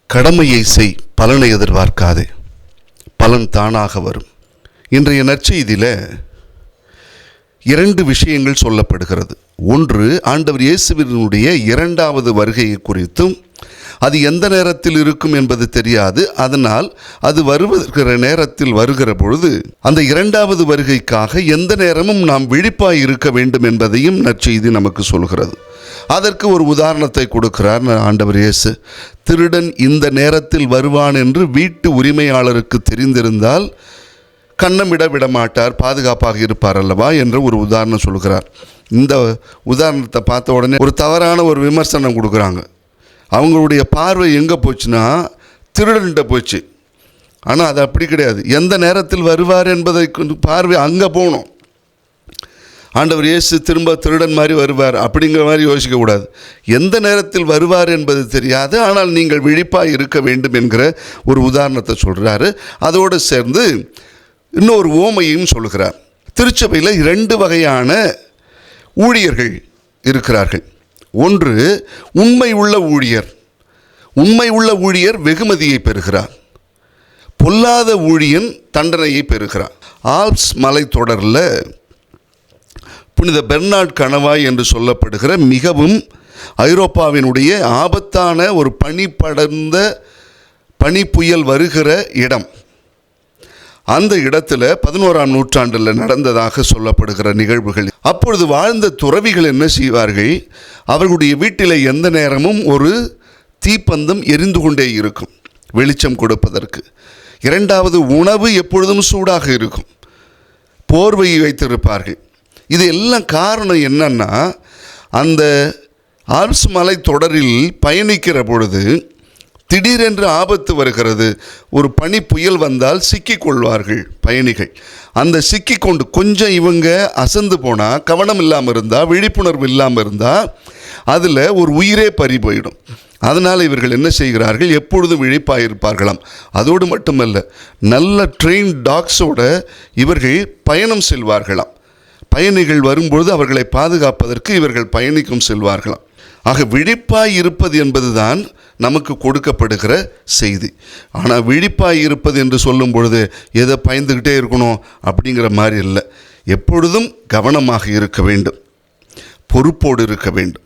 கடமையை செய், பலனை எதிர்பார்க்காதே, பலன் தானாக வரும். இன்றைய நற்செய்தியில் 2 விஷயங்கள் சொல்லப்படுகிறது. ஒன்று, ஆண்டவர் இயேசுவினுடைய 2வது வருகையை குறித்தும், அது எந்த நேரத்தில் இருக்கும் என்பது தெரியாது. அதனால் அது வருகிற நேரத்தில் வருகிற பொழுது அந்த 2வது வருகைக்காக எந்த நேரமும் நாம் விழிப்பாய் இருக்க வேண்டும் என்பதையும் நற்செய்தி நமக்கு சொல்கிறது. அதற்கு ஒரு உதாரணத்தை கொடுக்கிறார் ஆண்டவர் இயேசு. திருடன் இந்த நேரத்தில் வருவான் என்று வீட்டு உரிமையாளருக்கு தெரிந்திருந்தால் கன்னமிட விட மாட்டார், பாதுகாப்பாக இருப்பார் அல்லவா என்ற ஒரு உதாரணம் சொல்கிறார். இந்த உதாரணத்தை பார்த்த உடனே ஒரு தவறான ஒரு விமர்சனம் கொடுக்குறாங்க. அவங்களுடைய பார்வை எங்கே போச்சுன்னா திருடன்கிட்ட போச்சு. ஆனால் அது அப்படி கிடையாது. எந்த நேரத்தில் வருவார் என்பதை பார்வை அங்கே போகணும். ஆண்டவர் இயேசு திரும்ப திருடன் மாதிரி வருவார் அப்படிங்கிற மாதிரி யோசிக்கக்கூடாது. எந்த நேரத்தில் வருவார் என்பது தெரியாது, ஆனால் நீங்கள் விழிப்பாக இருக்க வேண்டும் என்கிற ஒரு உதாரணத்தை சொல்கிறாரு. அதோடு சேர்ந்து இன்னொரு ஓமையும் சொல்கிறார். திருச்சபையில் 2 வகையான ஊழியர்கள் இருக்கிறார்கள். ஒன்று, உண்மை உள்ள ஊழியர். உண்மை உள்ள ஊழியர் வெகுமதியை பெறுகிறார். பொல்லாத ஊழியன் தண்டனையை பெறுகிறார். ஆல்ப்ஸ் மலைத்தொடரில் புனித பெர்னார்ட் கணவாய் என்று சொல்லப்படுகிற மிகவும் ஐரோப்பாவினுடைய ஆபத்தான ஒரு பனிப்படர்ந்த பனிப்புயல் வருகிற இடம். அந்த இடத்துல 11ஆம் நூற்றாண்டில் நடந்ததாக சொல்லப்படுகிற நிகழ்வுகள். அப்பொழுது வாழ்ந்த துறவிகள் என்ன செய்வார்கள்? அவர்களுடைய வீட்டில் எந்த நேரமும் ஒரு தீப்பந்தம் எரிந்து கொண்டே இருக்கும், வெளிச்சம் கொடுப்பதற்கு. 2வது, உணவு எப்பொழுதும் சூடாக இருக்கும், போர்வை வைத்திருப்பார்கள். இது எல்லாம் காரணம் என்னன்னா, அந்த ஆல்ப்ஸ் மலை தொடரில் பயணிக்கிற பொழுது திடீரென்று ஆபத்து வருகிறது. ஒரு பனி புயல் வந்தால் சிக்கிக்கொள்வார்கள் பயணிகள். அந்த சிக்கிக்கொண்டு கொஞ்சம் இவங்க அசந்து போனால், கவனம் இல்லாமல் இருந்தால், விழிப்புணர்வு இல்லாமல் இருந்தால் அதில் ஒரு உயிரே பறி போயிடும். அதனால் இவர்கள் என்ன செய்கிறார்கள்? எப்பொழுதும் விழிப்பாக இருப்பார்களாம். அதோடு மட்டுமல்ல, நல்ல ட்ரெயின் டாக்ஸோட இவர்கள் பயணம் செல்வார்களாம். பயணிகள் வரும்பொழுது அவர்களை பாதுகாப்பதற்கு இவர்கள் பயணிக்கும் செல்வார்களாம். ஆக விழிப்பாய் இருப்பது என்பதுதான் நமக்கு கொடுக்கப்படுகிற செய்தி. ஆனால் விழிப்பாய் இருப்பது என்று சொல்லும் பொழுது எதை பயந்துக்கிட்டே இருக்கணும் அப்படிங்கிற மாதிரி இல்லை. எப்பொழுதும் கவனமாக இருக்க வேண்டும், பொறுப்போடு இருக்க வேண்டும்.